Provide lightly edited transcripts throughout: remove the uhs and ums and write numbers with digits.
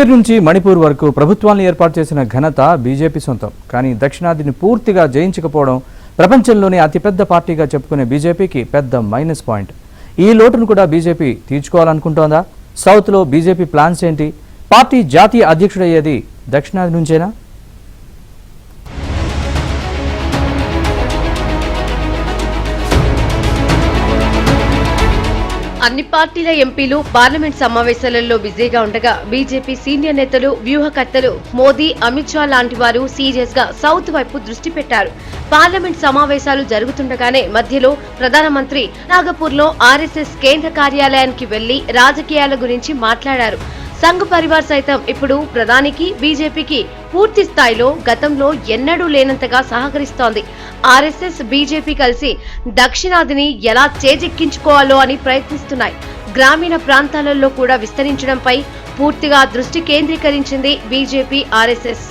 కశ్మీర్ నుంచి మణిపూర్ వరకు ప్రభుత్వాన్ని ఏర్పాటు చేసిన ఘనత బీజేపీ సొంతం. కానీ దక్షిణాదిని పూర్తిగా జయించకపోవడం ప్రపంచంలోనే అతిపెద్ద పార్టీగా చెప్పుకునే బీజేపీకి పెద్ద మైనస్ పాయింట్. ఈ లోటును కూడా బీజేపీ తీర్చుకోవాలనుకుంటోందా? సౌత్లో బీజేపీ ప్లాన్స్ ఏంటి? పార్టీ జాతీయ అధ్యక్షుడయ్యేది దక్షిణాది నుంచేనా? అన్ని పార్టీల ఎంపీలు పార్లమెంట్ సమావేశాలలో బిజీగా ఉండగా బీజేపీ సీనియర్ నేతలు, వ్యూహకర్తలు మోదీ, అమిత్ షా లాంటి వారు సీరియస్ గా సౌత్ వైపు దృష్టి పెట్టారు. పార్లమెంట్ సమావేశాలు జరుగుతుండగానే మధ్యలో ప్రధానమంత్రి నాగపూర్ లో ఆర్ఎస్ఎస్ కేంద్ర కార్యాలయానికి వెళ్లి రాజకీయాల గురించి మాట్లాడారు. సంఘ్ పరివార్ సైతం ఇప్పుడు ప్రధానికి, బీజేపీకి పూర్తి స్థాయిలో గతంలో ఎన్నడూ లేనంతగా సహకరిస్తోంది. ఆర్ఎస్ఎస్, బీజేపీ కలిసి దక్షిణాదిని ఎలా చేజెక్కించుకోవాలో అని ప్రయత్నిస్తున్నాయి. గ్రామీణ ప్రాంతాలలో కూడా విస్తరించడంపై పూర్తిగా దృష్టి కేంద్రీకరించింది బీజేపీ, ఆర్ఎస్ఎస్.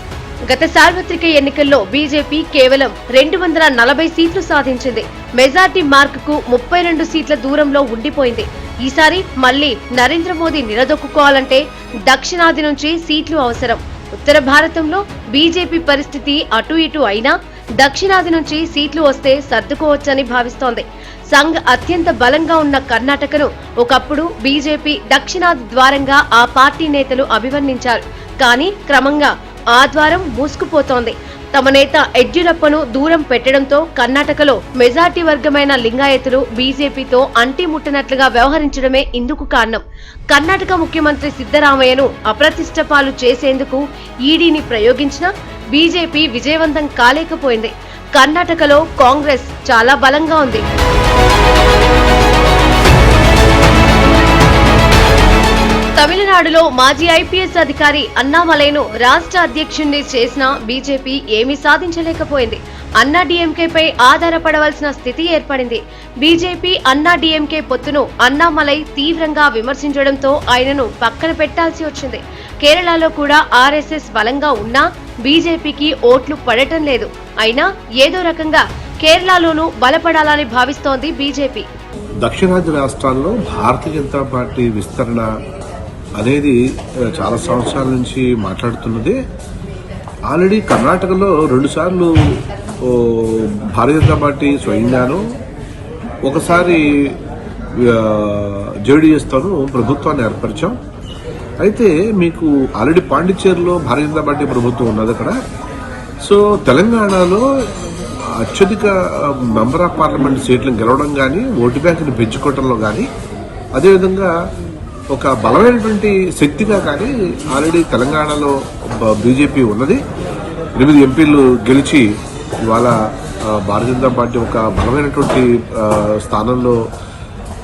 గత సార్వత్రిక ఎన్నికల్లో బీజేపీ కేవలం 240 సీట్లు సాధించింది. మెజార్టీ మార్కుకు 32 సీట్ల దూరంలో ఉండిపోయింది. ఈసారి మళ్లీ నరేంద్ర మోదీ నిలదొక్కుకోవాలంటే దక్షిణాది నుంచి సీట్లు అవసరం. ఉత్తర భారతంలో బీజేపీ పరిస్థితి అటు ఇటు అయినా దక్షిణాది నుంచి సీట్లు వస్తే సర్దుకోవచ్చని భావిస్తోంది. సంఘ్ అత్యంత బలంగా ఉన్న కర్ణాటకను ఒకప్పుడు బీజేపీ దక్షిణాది ద్వారంగా ఆ పార్టీ నేతలు అభివర్ణించారు. కానీ క్రమంగా ఆ ద్వారం మూసుకుపోతోంది. తమ నేత యడ్యూరప్పను దూరం పెట్టడంతో కర్ణాటకలో మెజార్టీ వర్గమైన లింగాయతులు బీజేపీతో అంటిముట్టనట్లుగా వ్యవహరించడమే ఇందుకు కారణం. కర్ణాటక ముఖ్యమంత్రి సిద్ధరామయ్యను అప్రతిష్ట పాలు చేసేందుకు ఈడీని ప్రయోగించినా బీజేపీ విజయవంతం కాలేకపోయింది. కర్ణాటకలో కాంగ్రెస్ చాలా బలంగా ఉంది. తమిళనాడులో మాజీ ఐపీఎస్ అధికారి అన్నామలైను రాష్ట్ర అధ్యక్షుణ్ణి చేసిన బీజేపీ ఏమీ సాధించలేకపోయింది. అన్నా డీఎంకేపై ఆధారపడవలసిన స్థితి ఏర్పడింది. బీజేపీ అన్నా డీఎంకే పొత్తును అన్నామలై తీవ్రంగా విమర్శించడంతో ఆయనను పక్కన పెట్టాల్సి వచ్చింది. కేరళలో కూడా ఆర్ఎస్ఎస్ బలంగా ఉన్నా బీజేపీకి ఓట్లు పడటం లేదు. అయినా ఏదో రకంగా కేరళలోనూ బలపడాలని భావిస్తోంది బీజేపీ. దక్షిణాది రాష్ట్రాల్లో భారతీయ జనతా పార్టీ విస్తరణ అనేది చాలా సంవత్సరాల నుంచి మాట్లాడుతున్నది. ఆల్రెడీ కర్ణాటకలో 2 సార్లు భారతీయ జనతా పార్టీ స్వయంగాను, ఒకసారి జేడీఎస్తోనూ ప్రభుత్వాన్ని ఏర్పరిచాం. అయితే మీకు ఆల్రెడీ పాండిచ్చేరిలో భారతీయ జనతా పార్టీ ప్రభుత్వం ఉన్నది అక్కడ. సో తెలంగాణలో అత్యధిక మెంబర్ ఆఫ్ పార్లమెంట్ సీట్లను గెలవడం కానీ, ఓటు బ్యాంకుని పెంచుకోవడంలో కానీ, అదేవిధంగా ఒక బలమైనటువంటి శక్తిగా కానీ ఆల్రెడీ తెలంగాణలో బీజేపీ ఉన్నది. 8 ఎంపీలు గెలిచి ఇవాళ భారతీయ జనతా పార్టీ ఒక బలమైనటువంటి స్థానంలో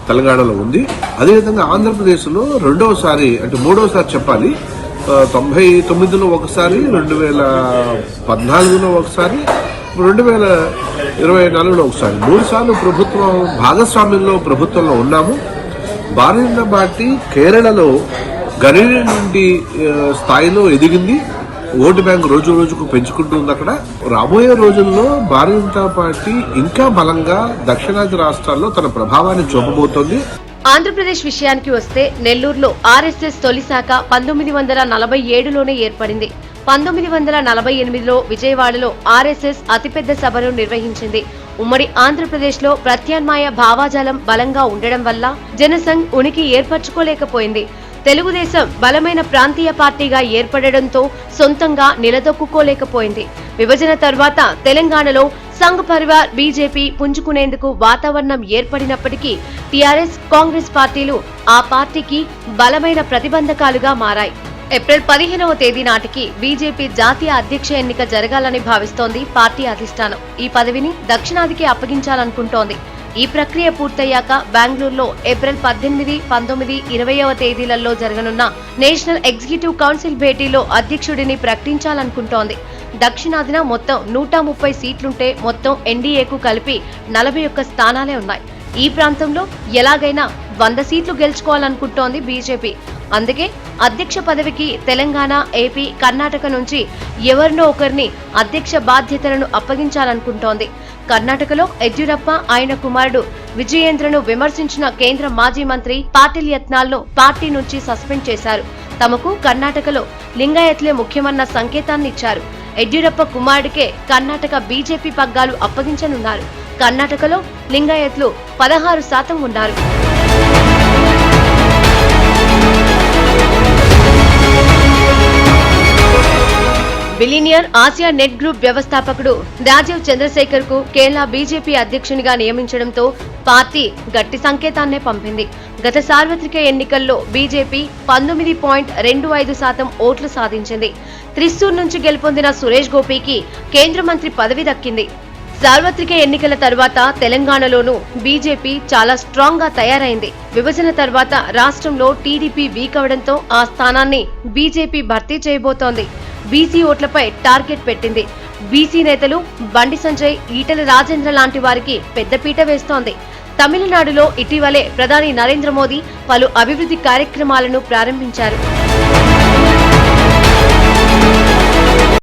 తెలంగాణలో ఉంది. అదేవిధంగా ఆంధ్రప్రదేశ్లో రెండవసారి, అంటే మూడవసారి చెప్పాలి, 99లో ఒకసారి, 2014లో ఒకసారి, 2024లో ఒకసారి, 3 సార్లు ప్రభుత్వం భాగస్వామ్యంలో ప్రభుత్వంలో ఉన్నాము. భారతీయ జనతా పార్టీ కేరళలో గణనీయ నుండి స్థాయిలో ఎదిగింది. ఓటు బ్యాంక్ రోజు రోజుకు పెంచుకుంటుంది అక్కడ. రాబోయే రోజుల్లో భారతీయ జనతా పార్టీ ఇంకా బలంగా దక్షిణాది రాష్ట్రాల్లో తన ప్రభావాన్ని చూపబోతోంది. ఆంధ్రప్రదేశ్ విషయానికి వస్తే నెల్లూరులో ఆర్ఎస్ఎస్ తొలి శాఖ 1947లోనే ఏర్పడింది. 1948లో విజయవాడలో ఆర్ఎస్ఎస్ అతిపెద్ద సభను నిర్వహించింది. ఉమ్మడి ఆంధ్రప్రదేశ్ లో ప్రత్యామ్నాయ భావాజాలం బలంగా ఉండడం వల్ల జనసంఘ్ ఉనికి ఏర్పరచుకోలేకపోయింది. తెలుగుదేశం బలమైన ప్రాంతీయ పార్టీగా ఏర్పడడంతో సొంతంగా నిలదొక్కుకోలేకపోయింది. విభజన తర్వాత తెలంగాణలో సంఘ్ పరివార్, బీజేపీ పుంజుకునేందుకు వాతావరణం ఏర్పడినప్పటికీ టీఆర్ఎస్, కాంగ్రెస్ పార్టీలు ఆ పార్టీకి బలమైన ప్రతిబంధకాలుగా మారాయి. ఏప్రిల్ 15వ తేదీ నాటికి బీజేపీ జాతీయ అధ్యక్ష ఎన్నిక జరగాలని భావిస్తోంది పార్టీ అధిష్టానం. ఈ పదవిని దక్షిణాదికి అప్పగించాలనుకుంటోంది. ఈ ప్రక్రియ పూర్తయ్యాక బెంగళూరులో ఏప్రిల్ 18, 19, 20వ తేదీలలో జరగనున్న నేషనల్ ఎగ్జిక్యూటివ్ కౌన్సిల్ భేటీలో అధ్యక్షుడిని ప్రకటించాలనుకుంటోంది. దక్షిణాదిన మొత్తం 130 సీట్లుంటే మొత్తం ఎన్డీఏకు కలిపి 41 స్థానాలే ఉన్నాయి. ఈ ప్రాంతంలో ఎలాగైనా 100 సీట్లు గెలుచుకోవాలనుకుంటోంది బీజేపీ. అందుకే అధ్యక్ష పదవికి తెలంగాణ, ఏపీ, కర్ణాటక నుంచి ఎవరినో ఒకరిని అధ్యక్ష బాధ్యతలను అప్పగించాలనుకుంటోంది. కర్ణాటకలో యడ్యూరప్ప, ఆయన కుమారుడు విజయేంద్రను విమర్శించిన కేంద్ర మాజీ మంత్రి పాటిల్ యత్నాల్ను పార్టీ నుంచి సస్పెండ్ చేశారు. తమకు కర్ణాటకలో లింగాయత్లే ముఖ్యమన్న సంకేతాన్ని ఇచ్చారు. యడ్యూరప్ప కుమారుడికే కర్ణాటక బీజేపీ పగ్గాలు అప్పగించనున్నారు. కర్ణాటకలో లింగాయత్లు 16% ఉన్నారు. బిలినియర్ ఆసియా నెట్ గ్రూప్ వ్యవస్థాపకుడు రాజీవ్ చంద్రశేఖర్ కు కేరళ బీజేపీ అధ్యక్షునిగా నియమించడంతో పార్టీ గట్టి సంకేతాన్నే పంపింది. గత సార్వత్రిక ఎన్నికల్లో బీజేపీ 19.25% ఓట్లు సాధించింది. త్రిశూర్ నుంచి గెలుపొందిన సురేష్ గోపీకి కేంద్ర మంత్రి పదవి దక్కింది. సార్వత్రిక ఎన్నికల తర్వాత తెలంగాణలోనూ బీజేపీ చాలా స్ట్రాంగ్ గా తయారైంది. విభజన తర్వాత రాష్ట్రంలో టీడీపీ వీక్ అవడంతో ఆ స్థానాన్ని బీజేపీ భర్తీ చేయబోతోంది. బీసీ ఓట్లపై టార్గెట్ పెట్టింది. బీసీ నేతలు బండి సంజయ్, ఈటెల రాజేంద్ర లాంటి వారికి పెద్దపీట వేస్తోంది. తమిళనాడులో ఇటీవలే ప్రధాని నరేంద్ర మోదీ పలు అభివృద్ధి కార్యక్రమాలను ప్రారంభించారు.